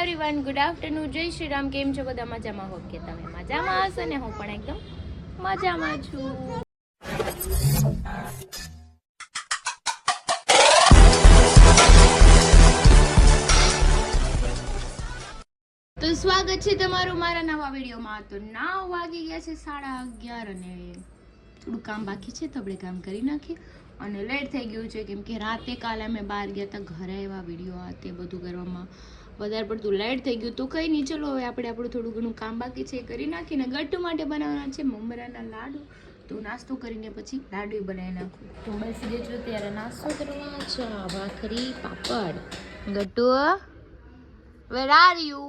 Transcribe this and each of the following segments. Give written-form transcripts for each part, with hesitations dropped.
Everyone, good afternoon, જય શ્રી રામ. કેમ છો બધા? મજામાં હોપ કે તમે મજામાં હશો ને હું પણ એકદમ મજામાં છું. તો સ્વાગત છે તમારું મારા નવા વિડીયોમાં. તો 9 વાગી ગયા છે 11:30 અને થોડું કામ બાકી છે તો આપણે કામ કરી નાખીએ. અને લેટ થઈ ગયું છે કેમ કે રાતે કાલે અમે બહાર ગયા હતા, ઘરે એવા વિડીયો આ તે બધું કરવામાં વધારે પડતું લેટ થઈ ગયું. તો કંઈ નહીં, ચલો હવે આપણે આપણું થોડું ઘણું કામ બાકી છે કરી નાખીને ગટ્ટુ માટે બનાવવાના છે મમરાના લાડુ. તો નાસ્તો કરીને પછી લાડુ બનાવી નાખું. તો બેસી જજો ત્યારે નાસ્તો કરવા. ચા ભાખરી પાપડ. Gattu, where are you?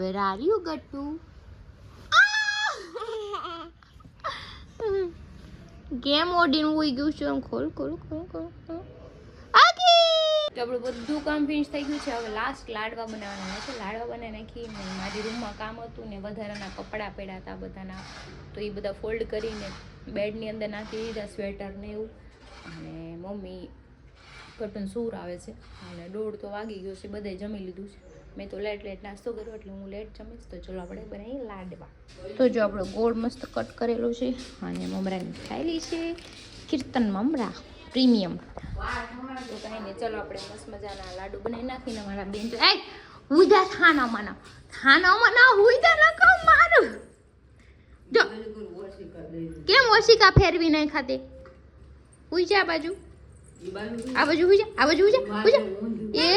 Where are you, Gattu? Game ઓડીને હોઈ ગયું છે. ખોલ ખોલ ખોલ ખોલ. આગી તો આપણું બધું કામ ફિનિશ થઈ ગયું છે. હવે લાસ્ટ લાડવા બનાવવાના છે. લાડવા બનાવી નાખી. મારી રૂમમાં કામ હતું ને વધારાના કપડાં પડ્યા હતા બધાના, તો એ બધા ફોલ્ડ કરીને બેડની અંદર નાખી દીધા, સ્વેટર ને એવું. અને મમ્મી કટન સૂર આવે છે અને 1:30 તો વાગી ગયો છે. બધાએ જમી લીધું છે. મેં તો લેટ નાસ્તો કર્યો એટલે હું લેટ જમીશ. તો ચલો આપણે બનાવીએ લાડવા. તો જો આપણો ગોળ મસ્ત કટ કરેલો છે અને મમરાની ખાયેલી છે, કીર્તન મમરા પ્રીમિયમ. તો કાંઈ નહીં, ચલો આપણે મસ્ત મજાના લાડુ બનાવી નાખીને મારા બેન તો હુઈદા થાના હુઈદા નકો મારું. જો કેમ ઓશિકા ફેરવી નહીં ખાતે. હુઈ જા બાજુ, આ બાજુ હુઈ જા, આ બાજુ હુઈ જા. એ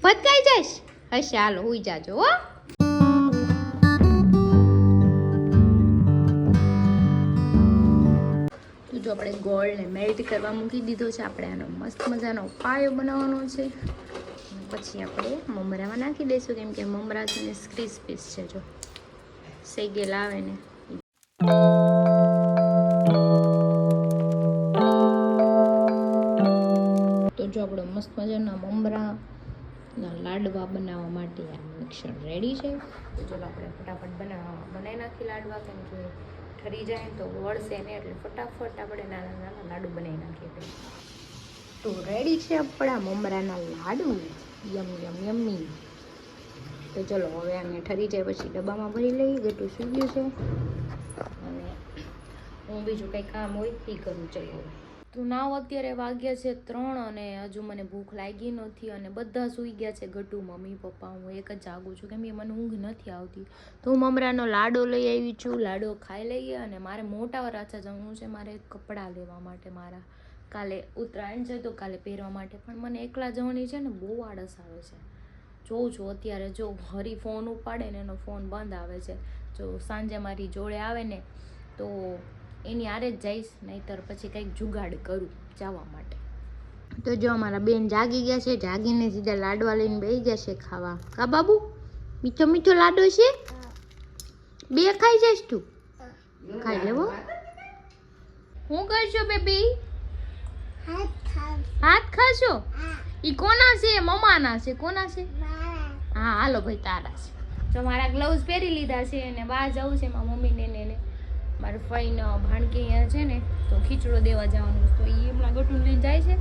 ભટકાઈ જઈશ. હશે, હાલો હુઈ જાજો હો. તો જો આપણે ગોળને મેલ્ટ કરવા મૂકી દીધો છે. આપણે આનો મસ્ત મજાનો પાયો બનાવવાનો છે. પછી આપણે મમરામાં નાખી દઈશું કેમ કે મમરા છે ને ક્રિસ્પી છે. જો સેગેલ આવે ને. તો જો આપણો મસ્ત મજાના મમરા લાડવા બનાવવા માટે આ મિક્સર રેડી છે. તો ચલો આપણે ફટાફટ બનાવી નાખી લાડવા, કેમ કે ઠરી જાય તો વળશે ને, એટલે ફટાફટ આપણે નાના નાના લાડુ બનાવી નાખીએ. તો રેડી છે આપણા મમરાના લાડુ. યમ યમ યમ્મી. તો ચલો હવે આને ઠરી જાય પછી ડબ્બામાં ભરી લઈએ. ગટુ સૂઈ ગયું છે અને હું બીજું કંઈ કામ હોય એ કરું. ચલો તો નાવ અત્યારે વાગ્યા છે 3 અને હજુ મને ભૂખ લાગી નથી અને બધા સૂઈ ગયા છે. ગટુ, મમ્મી, પપ્પા, હું એક જ જાગું છું કેમ કે મને ઊંઘ નથી આવતી. તો હું મમરાનો લાડો લઈ આવી છું. લાડો ખાઈ લઈએ અને મારે મોટા વરાછા જવાનું છે. મારે કપડાં લેવા માટે, મારા કાલે ઉત્તરાયણ છે તો કાલે પહેરવા માટે. પણ મને એકલા જવાની છે ને બહુ આળસ આવે છે. જોઉં છું અત્યારે, જો હરી ફોન ઉપાડે ને એનો ફોન બંધ આવે છે. જો સાંજે મારી જોડે આવે ને તો એની આરે જ જઈશ, નહીંતર પછી કંઈક જુગાડ કરું જવા માટે. તો જો અમારા બેન જાગી ગયા છે. જાગીને સીધા લાડવા લઈને બેસી ગયા છે ખાવા. કા બાબુ, મીઠો મીઠો લાડો છે? 2 ખાઈ જઈશ તું? ખાઈ લેવો. હું કરશો બેબી? હાથ ખાશો? ઈ કોના છે? મમ્માના છે? કોના છે? હા હાલો ભાઈ, તારા છે. તો મારા ગ્લવ્સ પહેરી લીધા છે અને બહાર જવું છે મારા મમ્મીને ને મારા ફઈને ભાણકી અહીંયા છે ને, તો ખીચડો દેવા જવાનું. તો એ હમણાં ગટું લઈને જાય છે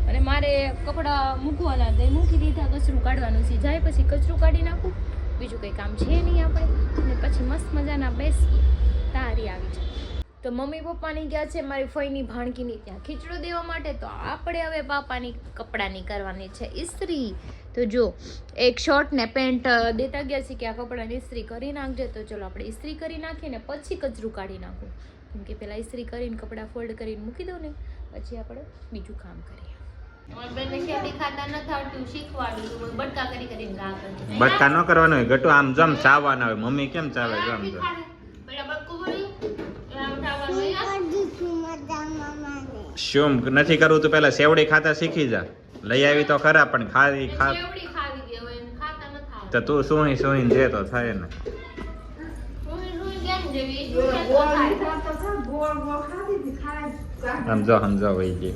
અને મારે કપડાં મૂકવાના હતા, મૂકી દીધા. કચરું કાઢવાનું છે, જાય પછી કચરું કાઢી નાખું. બીજું કંઈ કામ છે નહીં આપણે. અને પછી મસ્ત મજાના બેસીએ. તારી આવી છે. તો મમ્મી પપ્પાની ગયા છે મારી ફઈની ભાણકીની ત્યાં ખીચડો દેવા માટે. તો આપણે હવે પાપાની કપડાની કરવાની છે ઇસ્ત્રી. તો જો એક શર્ટ ને પેન્ટ દેતા ગયા છે કે આ કપડાની ઇસ્ત્રી કરી નાખજે. તો ચલો આપણે ઇસ્ત્રી કરી નાખીએ ને પછી કચરું કાઢી નાખું, કેમ કે પહેલાં ઇસ્ત્રી કરીને કપડાં ફોલ્ડ કરીને મૂકી દઉં ને પછી આપણે બીજું કામ કરીએ. બટકા ન કરવાનો હોય ગટુ, આમ જમ ચાવવાના હોય. મમ્મી કેમ ચાવે? જમ જમ શું નથી કરવું? તું પેલા સેવડી ખાતા શીખી જા. લઈ આવી તો ખરા પણ ખાવી તો તું સુઈ જે તો થાય ને. સમજો વહી ગઈ.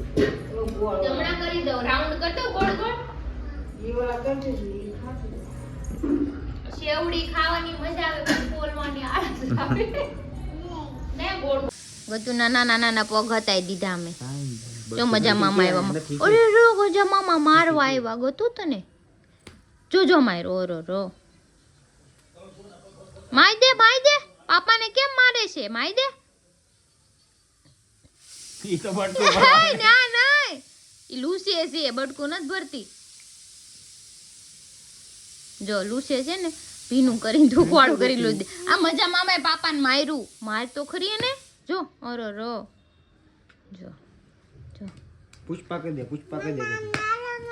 સેવડી ખાવાની મજા આવે પણ બોલવાની આળસ આવે. ગતુ નાના પગ હતાઈ દીધા અમે. જો મજા મામા આવ્યા. અરે રો ગજા મામા મારવા આવ્યા. ગતું તને જો માર્યો ઓરો રો માઈ દે પાપાને કેમ મારે છે માઈ દે ઈ તો બટકું ના ઈ લૂસે છે બટકું નથી ભરતી જો લૂસે છે ને ભીનું કરીને ઢોકવાળું કરી લો દે આ મજા મામાએ પાપાને માર્યું માર તો ખરી ને જો ઓરો રો જો પુષ્પા કહી દે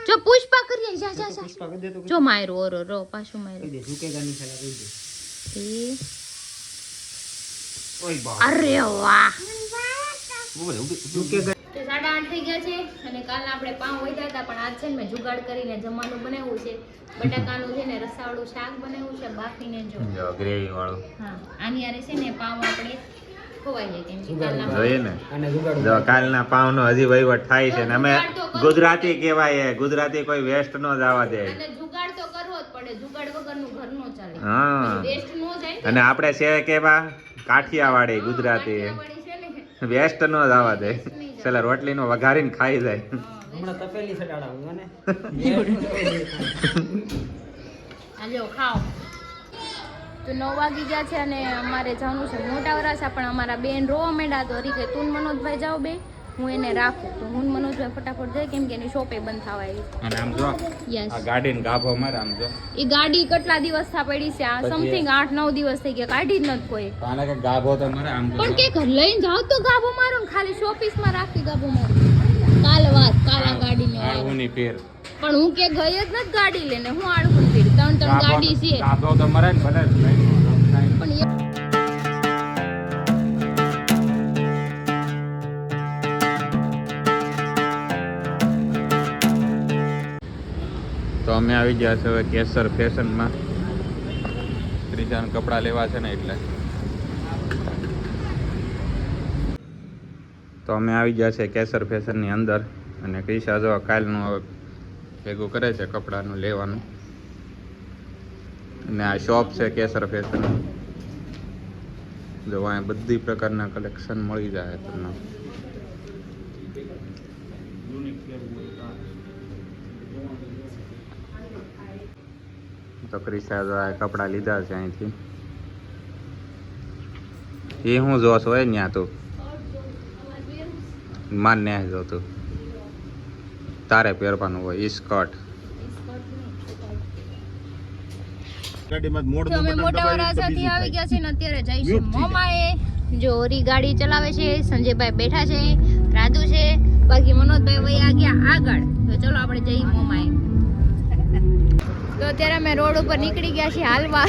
જો પુષ્પા કરીએ જા પુષ્પા કહી દે તો જો માર્યો ઓરો રો પાછું કહી માર્યું દે ઝુકેગા નહીં સાલા કહી દે ઓય બા અરે વાહ બોલે ઝુકેગા તો 8:30 થઈ ગયા છે અને કાલના આપણે પાઉં વધ્યા હતા પણ આજ છે ને મેં જુગાડ કરીને જમવાનું બનાવ્યું છે બટાકાનું છે ને રસાવાળું શાક બનાવ્યું છે બાફીને જો ગ્રેવી વાળું હા આની યારે છે ને પાઉં આપણે ખવાઈ જાય કેમ કે કાલના જોઈએ ને અને જુગાડો જો કાલના પાવનો હજી વહીવટ થાય છે ને અમે ગુજરાતી કહેવાય ગુજરાતી કોઈ વેસ્ટ નો જવા દે અને જુગાડ તો કરવો જ પડે જુગાડ વગરનું ઘર નો ચાલે હા વેસ્ટ નો જાય અને આપણે છે કેવા કાઠિયાવાડી ગુજરાતી કાઠિયાવાડી છે ને વેસ્ટ નો જવા દે પેલા રોટલીનો વઘારીને ખાઈ જાય હમણાં તપેલી સડાડાવું મને હાલો ખાઓ તો 9 વાગી ગયા છે અને અમારે જવાનું છે મોટા વરાસા પણ અમારા બેન રોવા માંડ્યા તો હરી કે તું ને મનોજભાઈ જાઓ બે હું એને રાખું તો હું ને મનોજભાઈ ફટાફટ જાય કેમ કે એની શોપે બંધ થવા આવી અને આમ જો યસ આ ગાડીને ગાભો મારે આમ જો એ ગાડી કેટલા દિવસ થા પડી છે આ સમથિંગ 8-9 દિવસ થઈ ગયા કાઢી જ નથી કોઈ આને કે ગાભો તો મારે આમ જો પણ કે ઘર લઈને જાવ તો ગાભો મારો ને ખાલી શોપીસમાં રાખી ગાભો મારો કાલ આ ગાડીને આળવુંની ફેર પણ હું કે ગઈ જ નથી ગાડી લઈને હું આડકું પીડ ત્રણ ગાડી છે ગાભો તો મરે ને ભલે પણ તો અમે આવી ગયા છે હવે કેસર ફેશનમાં ત્રીજાના કપડાં લેવા છે ને એટલે તો અમે આવી ગયા છે કેસર ફેશનની અંદર અને ક્રિશા જો કાલનું હવે ભેગું કરે છે કપડાનું લેવાનું અને આ શોપ છે કેસર ફેશન જો અહીંયા બધી પ્રકારના કલેક્શન મળી જાય તમને તો ક્રિશા જો આ કપડાં લીધા છે અહીંથી એ હું જોશ હોય ત્યાં તું માન ને જોતું તારે પહેરવાનું હોય ઈ સ્કર્ટ તો અમે મોટા વરાસાથી આવી ગયા છે ને અત્યારે જઈશું મોમાએ જો ઓરી ગાડી ચલાવે છે સંજયભાઈ બેઠા છે રાધુ છે બાકી મનોજભાઈ વયા ગયા આગળ તો ચલો આપણે જઈએ મોમાએ તો અત્યારે અમે રોડ ઉપર નીકળી ગયા છીએ હાલવા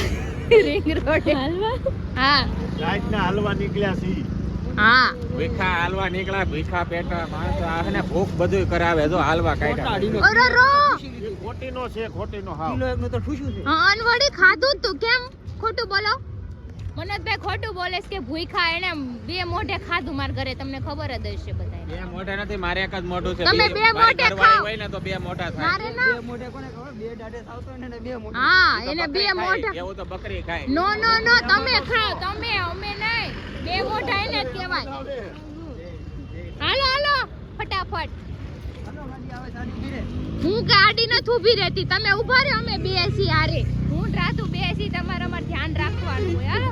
રિંગ રોડ હાલવા હા રાતના હાલવા નીકળ્યા છી હા ભીખા હાલવા નીકળ્યા ભીખા પેટા માણસ આને ભૂખ બધું કરાવે જો હાલવા કાઢ્યા અરે રો ખોટીનો હાવ કિલો એકનું તો ઠૂસું છે હા અનવડી ખાધું તું કેમ ખોટું બોલો મનોજભાઈ ખોટું બોલે છે કે ભૂખા એને બે મોઢે ખાધું માર ઘરે તમને ખબર જ હશે બધાય બે મોઢા નથી મારે એક જ મોઢું છે તમે બે મોઢે ખાઓ હોય ને તો બે મોઢા થાય મારે ના બે મોઢે કોને ખબર બે દાઢે આવતો ને બે મોઢે હા એને બે મોઢા એવું તો બકરી ખાય નો તમે ખાઓ તમે અમે નહીં બે મોઢા એને જ કહેવાય હાલો ફટાફટ હું ગાડી નથી ઊભી રહેતી તમે ઊભા રહો અમે બેસી આરે હું રાતું બેસી તમારા ધ્યાન રાખવાનું હોય હાલો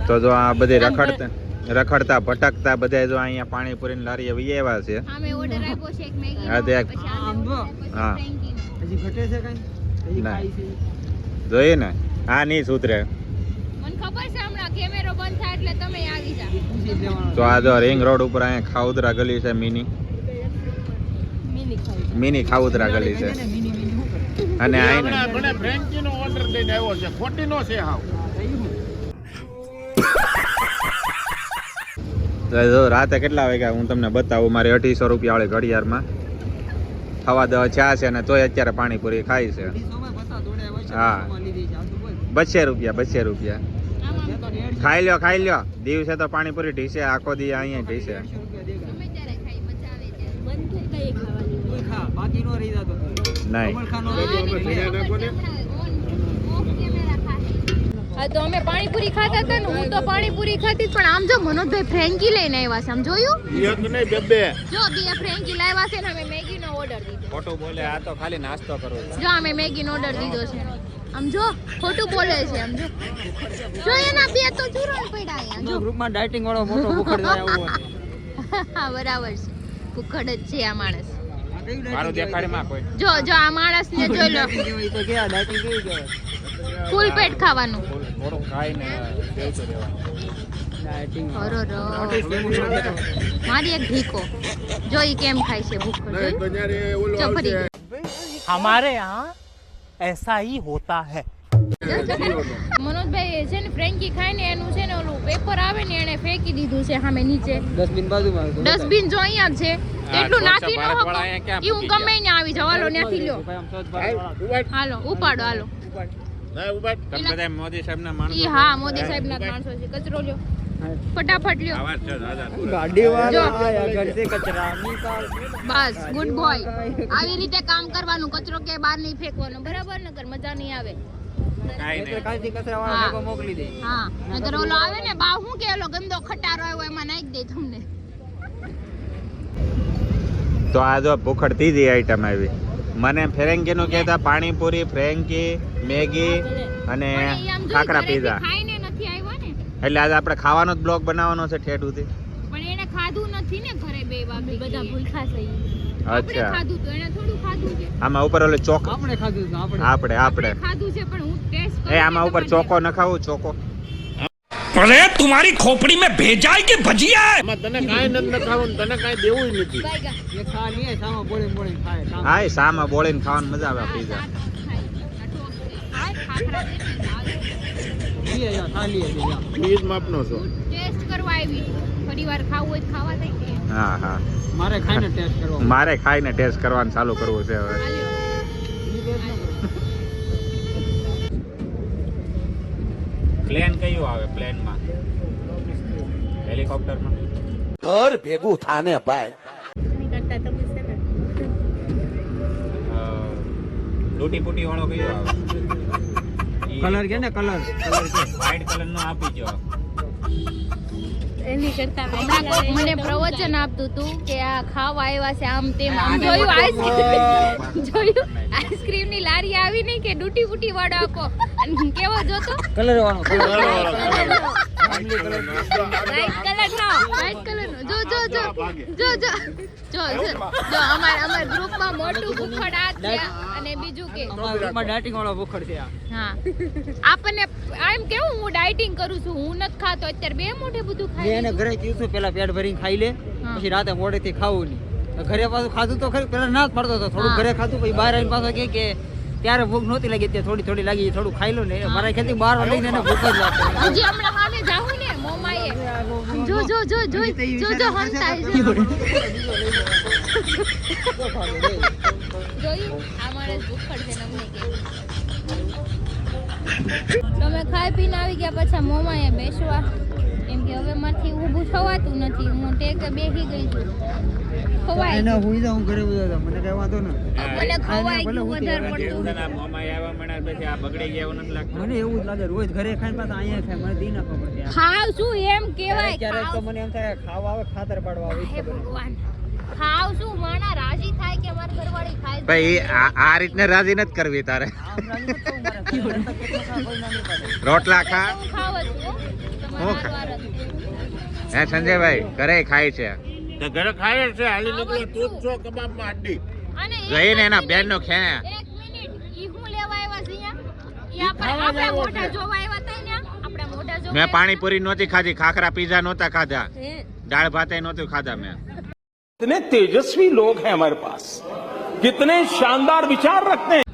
તો જો આ બધે રખડતા ભટકતા બધા જો અહીંયા પાણીપુરીની લારીએ વહી આવ્યા છે અમે ઓર્ડર આપ્યો છે એક મેગી હા, દેખ. હા. હજી ઘટે છે કઈ હજી ના. ખાઈ છે જોઈએ ને આ નહીં સુધરે મને ખબર છે હમણાં કેમેરો બંધ થાય એટલે તમે આવી જાવ પૂછી જ લેવાનો તો આ જો રિંગ રોડ ઉપર અહીંયા ખાઉદરા ગલી છે મિની ખાઉદરા ગલી છે મિની મિની શું કરે અને આઈને મને ફ્રેન્ચીનો ઓર્ડર દઈને આવ્યો છે ખોટીનો છે હાવ તો જો રાતે કેટલા વાગ્યા હું તમને બતાવું મારી 250 રૂપિયા વાળી ઘડિયાળમાં 9:15 ચા છે ને તોય અત્યારે પાણીપુરી ખાઈ છે સમય પતા દોડે વચ્ચે હા. સોમાં લીધી છે આજુ બોલ 200 રૂપિયા ખાઈ લ્યો દિવસે તો પાણીપુરી ઢીસે આખો દી અહીંયા ઢીસે 150 રૂપિયા દેગા તમે ત્યારે ખાઈ મજા આવે ત્યારે બંધ થઈ ગઈ ખાવાની કોઈ ખા બાકી નો રહી જતો નહીં કમળ ખાનો રહી જાય હા તો અમે પાણીપુરી ખાતા હતા ને, હું તો પાણીપુરી ખાતી જ, પણ આમ જો મનોજભાઈ ફ્રેન્કી લઈને આવ્યા છે, આમ જોયું? એક નહીં બે જો બે ફ્રેન્કી લાવ્યા છે ને, અમે મેગીનો ઓર્ડર દીધો. ખોટું બોલે, આ તો ખાલી નાસ્તો કરો છો. જો અમે મેગીનો ઓર્ડર દીધો છે. આમ જો ખોટું બોલે છે, આમ જો એના બે તો ચૂરણ પડ્યા અહીંયા જો. ગ્રુપમાં ડાયટિંગ વાળો મોટો ભૂખડ જાય આવો હા બરાબર છે, ભૂખડ જ છે આ માણસ. મારું દેખાડી માં કોઈ જો જો આ માણસ ને જોઈ લો, તો કે ડાયટિંગ કેવી કહેવાય? ફૂલ પેટ ખાવાનું. થોડું ખાઈને બેસી રહેવાનું. ડાયટિંગ અરર. મારી એક ઢીકો જોઈ કેમ ખાય છે ભૂખડ જોઈ? બજારે ઓલો જો ફરી આવશે. ગયો. हमारे यहाँ ऐसा ही होता है. મનોજભાઈ છે ને ફ્રેન્કી ખાઈને એનું છે ને ઓલું પેપર આવે ને એને ફેંકી દીધું છે સામે નીચે. ડસ્ટબિન બાજુમાં ડસ્ટબિન જો અહીંયા જ છે, એટલું સ્વચ્છ નાખી ન ભારત વાળા શકો અહીંયા ક્યાં ઈ હું મૂકી ગમે ને આવી જાવ. હાલો ત્યાંથી લ્યો, ઉભા હાલો ઉપાડો, હાલો. ના ઉભા તમે બધા મોદી સાહેબ ના માણસો ઈ હા મોદી સાહેબ ના માણસો છે. કચરો લ્યો, ફટાફટ લ્યો. આવાજ છે દાદા. ગાડી જો. વાળા આયા ઘર से કચરા નિકાલ. બસ ગુડ બોય. આવી રીતે કામ કરવાનું, કચરો કે બહાર નહીં ફેંકવાનો, બરાબર? નકર મજા નહીં આવે. કાઈ નહીં. કાલથી કચરા વાળા ભેગો મોકલી દે. હા નકર ઓલો આવે ને બા, હું કે ઓલો ગંદો ખટારો આવ્યો એમાં નાખી દે તમને. તો આ જો ભૂખડ ત્રીજી આઈટમ આવી. મને ફ્રેન્કી નું કહેતા પાણીપુરી, ફ્રેન્કી, મેગી અને પણ ઈ આમ જોઈ ખાખરા ઘરેથી પીઝા. ખાઈને નથી આવ્યા ને, એટલે આજે આપણે ખાવાનો જ બ્લોગ બનાવવાનો છે ઠેઠુંથી. પણ એને ખાધું નથી ને ઘરે બે વાગે બધા ભૂખા થઈ. આપણે અચ્છા, ખાધું તો એને થોડું ખાધું છે. આમાં ઉપર ઓલો ચોકો આપણે ખાધું હતું, આપણે આપણે આપણે ખાધું છે પણ હું ટેસ્ટ એ આમાં ઉપર ચોકો નખાવું, ચોકો. अरे तुम्हारी खोपड़ी में भेजा है कि भजिया है? આમાં તને કાંઈ નથી ખાવું, તને કાંઈ દેવું નથી. એ ખા લે સામા બોળી બોળી ખાય કામ. હા એ સામાં બોળીને ખાવાની મજા આવે પીઝા. લીએ જા ખા લીએ જા. બીજ માપનો છો. ટેસ્ટ કરવા આવી, થોડી વાર ખાવું હોય તો ખાવા થઈ કે હા હા, મારે ખાઈને ટેસ્ટ કરવો. મારે ખાઈને ટેસ્ટ કરવાનું ચાલુ કરવું છે હવે. પ્લેન કયું આવે? પ્લેનમાં, હેલિકોપ્ટરમાં? घर भेगू थाने पाए. લૂટી પૂટી વાળો કયો આવે? કલર કે ને કલર વ્હાઈટ કલર નો આપી જો. હમણાં કોઈક મને પ્રવચન આપતું હતું કે આ ખાવા આવ્યા છે આમ તેમ. આમ જોયું આઈસ્ક્રીમ ની લારી આવી નહીં કે ડૂટી ફૂટી વાળો આપો, અને કેવો જોતો કલર વાળો વ્હાઈટ કલર નો, વ્હાઈટ કલર નો. જો જો જો જો જો જો જો અમાર ગ્રુપમાં મોટું ભૂખડ આ છે અને બીજું કે અમારા ગ્રુપમાં ડાયટિંગ વાળો ભૂખડ છે આ. હા આપણને આમ કેવું હું ડાયટિંગ કરું છું, હું નથી ખાતો અત્યારે બે મોઢે બધું મેં ખાઈ એને ઘરે કીધું પેલા પેટ ભરીને ખાઈ લે, પછી રાતે મોડેથી ખાવું નહીં. ઘરે પાછું ખાધું તો ખરી, પેલા ના જ પડતો હતો, થોડું ઘરે ખાધું, પછી બહાર આવીને પાછો કે ત્યારે ભૂખ નહોતી લાગી, ત્યાં થોડી થોડી લાગી, થોડું ખાઈ લો ને. મારા ખેતી બહાર લઈને એને ભૂખ જ લાગતી. હજી હમણાં સામે જાવું ને મોમાએ જો જો જો જો જો જો હંતાય છે. જોયું આ માણસ ભૂખડ છે ને અમને કે તમે ખાઈ પીને આવી ગયા પાછા મોમાએ બેસવા, કેમ કે હવે મારથી ઊભું થવાતું નથી, હું ટેકે બેસી ગઈ છું. ખવાય એને હુઈ જાઉં ઘરે ઉઈ જાઉં, મને કઈ વાંધો ના. મને ખવાય ગયું વધારે પડતું. મોમાઈ આવ્યા મણા પછી આ બગડી ગયા એવું નથી લાગતું. મને એવું જ લાગે રોજ ઘરે ખાઈને પાછા અહીંયા ખાય, મને દી ના ખબર પડે. ખાવ શું એમ કેવાય, ક્યારેક તો ખાવ. મને એમ થાય ખાવા આવે ખાતર પાડવા આવે. હે ભગવાન, ખાવ શું માણા રાજી થાય કે મારી ઘરવાળી ખાય. ભાઈ આ રીતને રાજી નથી કરવી તારે. રોટલા ખા. હું ખાવ જ છું, હું તમારા ખા? દ્વાર જ છે. હે સંજયભાઈ ઘરે ખાય છે. તે ઘરે ખાય છે હાલી નીકળે તું જ છો કબાબમાં હાડી. અને એક જઈને એના મિનિટ, બેનનો ખે. એક મિનિટ, ઈ હું લેવા આવ્યા છે અહીંયા? ઈ આપણે ખાવા જ આવ્યો મોઢા છે. જોવા આવ્યા હતા ને, આપણા મોઢા જોવા મેં પાણીપુરી નહોતી ખાધી, ખાખરા પીઝા નહોતા ખાધા, હે. દાળ ભાતે નહોતું ખાધા મેં. कितने तेजस्वी लोग हैं हमारे पास, कितने शानदार विचार रखते हैं.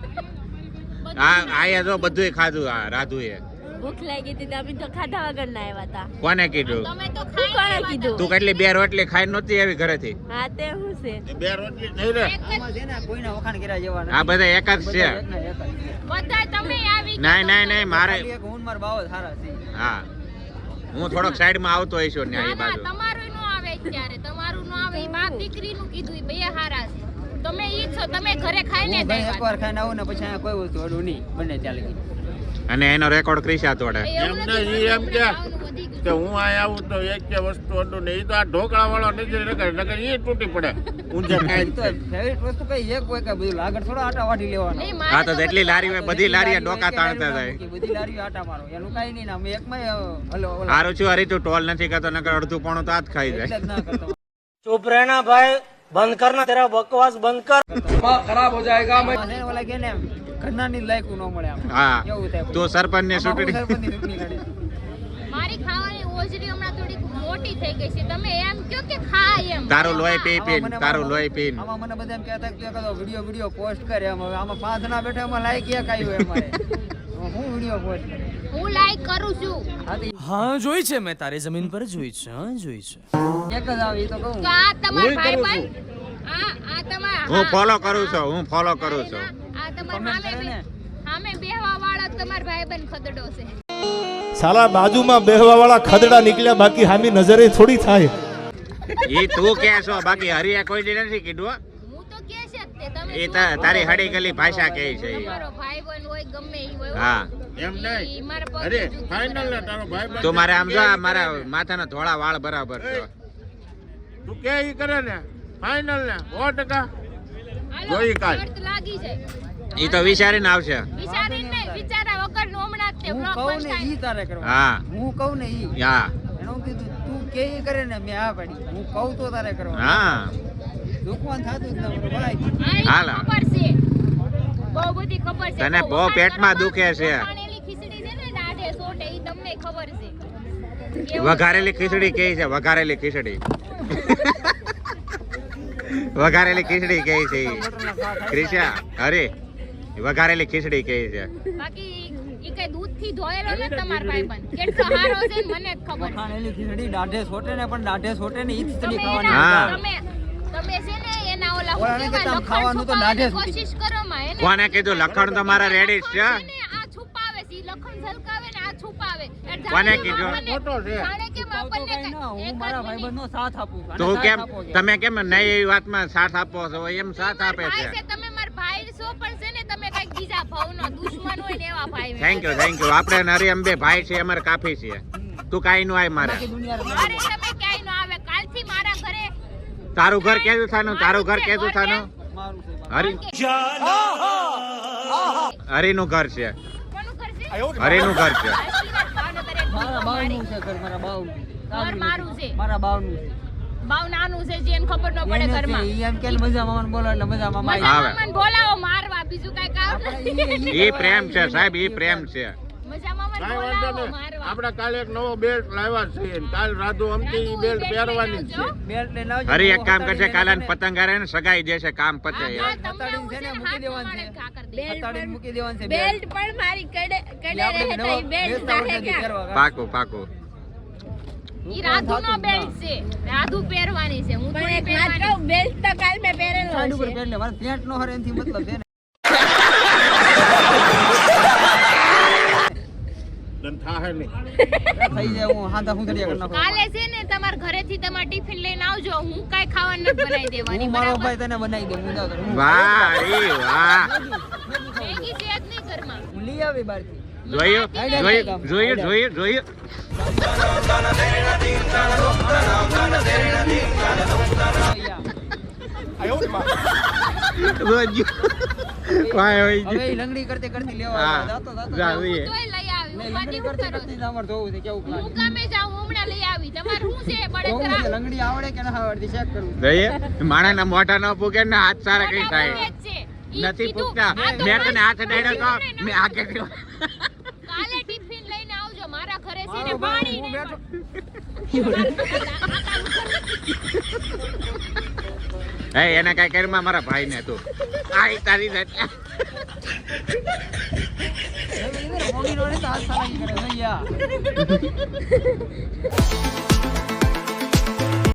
આ જો બધુંય ખાધું આ રાધુએ. ભૂખ લાગી હતી તો અમે તો ખાધા વગર ના આવ્યા હતા. કોને કીધું? તમે તો કોણે ખાઈ કીધું? તું કેટલી બે રોટલી ખાઈ નહોતી આવી ઘરેથી? હા તે શું છે? તે બે રોટલી થઈ રે. આમાં છે ને કોઈના વખાણ કર્યા જેવા આ નથી. બધા એક જ છે. બધા એકના એક જ. બધા તમે આવી નહીં નહીં નહીં મારે ખાલી એક હું ને મારા બાવો જ સારા છે. હા હું થોડોક સાઈડમાં આવતો હોઈશું ને આ બાજુ. તમારું નો આવે અત્યારે, તમારું નો આવે. ઈ બાપ દીકરીનું કીધું, ઈ બે હારા છે. તમે ઈ જ છો, તમે ઘરે ખાઈને હું જ ઘરે આવ્યા. એકવાર ખાઈને આવું ને પછી અહીંયા કોઈ વસ્તુ અડું નહીં, બંને ચાલે ગઈ. અને એનો રેકોર્ડ ક્રિશા તોડે. એવું એમ નથી, નહીં, એમ કે ખાવાનું વધી ગયું. કે હું આ આવું તો એક કે વસ્તુ હતું ને એ તો આ ઢોકળા વાળો નથી નકર એ તૂટી પડે ઊંઝે ખાય ઈ તો ફેવરિટ વસ્તુ કઈ એક હોય કે બધું લાગડ થોડો આટા વાટી લેવાનો. નહીં, મારે હા તો જેટલી લારી હોય બધી લારીએ એનું ડોકા એક તાણતા લારી જાય. બધી લારીઓ આટા મારો એનું કાઈ નહીં ને અમે એકમાં હલો હારું છું હરી તું ટોલ નથી કરતો નકર અડધું પોણું તો આ જ ખાઈ જાય. એટલે જ ના કરતો. चुप रहना भाई, बंद करना तेरा बकवास बंद कर। આમાં છે ને ઓલા કે ને ઘરનાની જ લાયકું ન મળે આમ. હા એવું થાય તું સરપંચ ને આમાં હું ચૂંટણી સરપંચની ચૂંટણી લડીશ. મારી ખાવાની ઓજરી હમણાં થોડીક મોટી થઈ ગઈ છે. તમે એમ કહો કે ખાય એમ. તારું લોહી પી આમાં પીન મને તારું લોહી પીન. આમાં મને બધા એમ કહેતા કે તું એકાદો વિડીયો પોસ્ટ કરે એમ. હવે આમાં 5 જણા બેઠા એમાં લાઈક એક આવ્યું અમારે. હું વિડીયો પોસ્ટ કરું. હું લાઈક કરું છું. હા તો हाँ જોઈ છે મેં તારી જમીન પર જોઈ છે, હા જોઈ છે. એક જ આવે ઈ તો કહું. તો આ તમારા ભાઈબંધ, આ તમારા હું ફોલો કરું છું હું ફોલો કરું છું. આ તમારા Comment કરે ને. સામે બેહવા વાળા તમારા ભાઈબંધ ખદડો છે. સાલા બાજુમાં બેહવા વાળા ખદડા નીકળ્યા બાકી હામી નજરે થોડી થાય. ઈ તું કે છો બાકી હરિયા કોઈ દી નથી કીધું હો. હું તો કે છે જ તે. તમે એ શું તારી હડી ગલી ભાષા કહે છે ઈ. તમારો ભાઈબંધ હોય ગમે ઈ હોય. હા એમ નહીં ઈ મારા પગ અરે જુતું ફાઇનલ ને તારો ભાઈ તું મારે આમ જો આ મારા માથાના ધોળા વાળ બરાબર છે. તું કે ઈ કરે ને ફાઇનલ ને 100%. હાલો, જોઈ કાલ. શરત લાગી છે. ઈ તો વિચારીને આવશે. વિચારીને વિચારા વગર નો હમણાં જ તે હું vlog કહું બંધ ને થાય. ઈ તારે કરવાનું. હા હું કહું ને ઈ. હા એનું કીધું તું કે ઈ કરે ને મેં આ પાડી. હું કહું તો તારે કરવાનું. હા દુખવાન થાતું જ ન મારો ભાઈ. હા, ઈ હાલો. ખબર છે. બહુ બધી ખબર છે. તને તો બહુ વખાણ પેટમાં કરવામાં દુખે છે. વખાણેલી ખીચડી છે ને દાઢે સોટે ઈ તમને ખબર છે. કેવું? વઘારેલી ખીચડી કહે છે વઘારેલી ખીચડી. વઘારેલી ખીચડી કહે છે ઈ. ક્રિશા અરે વઘારેલી ખીચડી કહે છે. બાકી ઈ કઈ દૂધથી ધોયેલો ને તમારો ભાઈબંધ. કેટલો હારો છે ને મને જ ખબર છે. ખાણેલી ખીચડી દાઢે સોટે ને પણ દાઢે સોટે ને ઈ જ તમે ખીચડી એના- ખાવાની. હા. તમે છે ને એના ઓલા ઓલા ને શું કહેતા કહેવાય, ખાવાનું તો લખણ દાઢે છુપાવવાની સુધી. કોશિશ કરો માં. એને કોને કીધું લખણ તો મારા રેડી જ છે. લખણ છે ને, આ છુપાવે છે. ઈ લખણ ઝલકાવે ને આ છુપાવે. એટલે કોને જાણે કીધું? આપણને- ફોટો છે. જાણે કે તો આપણને કઈ ના, હું એક મારા જ ભાઈબંધનો સાથ આપું છું. અને તું સાથ કેમ આપો કે. તમે કેમ નહીં એવી વાતમાં સાથ આપો છો એમ સાથ આપે ભાઈ છે. છે, તમે મારા ભાઈ છો પણ છે ને તમે કઈક બીજા ભાવનો દુશ્મન હોય ને એવા ભાઈ થેન્ક યુ આપણે નરી અંબે ભાઈ છે અમારે કાફી છે. તું કાઈ નું આય મારે. બાકી દુનિયા અરે તમે ક્યાંય ન આવે. કાલથી મારા ઘરે તારું ઘર કેવું થાનું તારું ઘર કેવું થાનું મારું છે. હરી હરીનું ઘર છે. કોનું ઘર છે? હરીનું ઘર છે. મારા બાવનું છે ઘર, મારા બાવનું. ઘર મારું છે. મારા બાવનું છે. બાવ નાનું છે જેને ખબર ન પડે એને ઘરમાં. છે, ઈ એમ કે મજા મામાને બોલો એટલે મજા મામા આવી. આવે. મજામાં બોલાવો મારવા, બીજું કઈ કામ નથી. ઈ પ્રેમ છે સાહેબ ઈ પ્રેમ છે. મજામાં કાંઈ વાંધો બોલાવો નહીં. મારવા. આપણે કાલે એક નવો બેલ્ટ લાવ્યા છીએ ને કાલ રાધુ અમથી ઈ બેલ્ટ પહેરવાની જ છે. બેલ્ટ લઈને આવજો. હરી એક કામ હતાડીને કરશે કાલે એને પતંગ હારે ને સગાઈ દેશે કામ પતે હા, યાર. તમને હતાડીને હું છે ને છે ને મૂકી હાથ દેવાનું પ્રમાણે છે. ઘા કરી દઈશ. હતાડીને મૂકી દેવાનું છે બેલ્ટ પણ મારી કડે કડે રહે તો ઈ બેલ્ટ નાખે ક્યાં? પાકું પાકું. ઈ રાધુનો બેલ્ટ છે. રાધુ પહેરવાની છે. હું પણ થોડી એક વાત પહેરવાની. કહું, બેલ્ટ તો કાલ મેં પહેરેલો સાઈડ ઉપર છે. પહેરી લે. મારે પેન્ટ નો હરે એનાથી મતલબ છે ને. તને થાહે નહીં. થઈ જાય હું હાથા હુંદડિયા કરી નાખું. કાલે છે ને તમારા ઘરેથી તમારે ટિફિન લઈને આવજો. હું કાઈ ખાવાનું નથી બનાવી દેવાની. હું મારો બરાબર? ભાઈ તને બનાવી દઉં. હું જાઉં તો. વાહ રી વાહ. મેગી છે જ નહીં ઘરમાં. હું લઈ આવી બહારથી. જોયું જોયું જોયું જોયું. વાહ હોય હવે ઈ લંગડી કરતી કરતી લેવા હા. આવે. જાતો જાતો જા, જાતો. જોઈએ. હું તોય લઈ આવી. નહીં, હું બાકી લંગડી કરતી ઉતારો કરતી જ અમારે જોવું છે કેવું છું. હું લાગે. કામે જાઉં હમણાં લઈ આવી. તમારે શું છે જોવું છે બળતરા? લંગડી આવડે કે ના આવડતી ચેક કરવું. જોઈએ માણાના મોઢા ન પૂગે ને હાથ સારા કઈ થાય મોટા મોટે જ છે. ઈ નથી કીધું, પૂછતા આ તો મેં તને હાથ ભાઈ ડાયડો તો ટિફિન મેં આગે કર્યો. કાલે ટિફિન લઈને આવજો. મારા ઘરે છે ને મારો ભાઈ, પાણી હું નહીં બેઠો. હે એને કઈ કર્યું મારા ભાઈ ને તું આઈ તારી જાત. મોગી નો નહીં તો હાથ સારા કરે ભૈયા.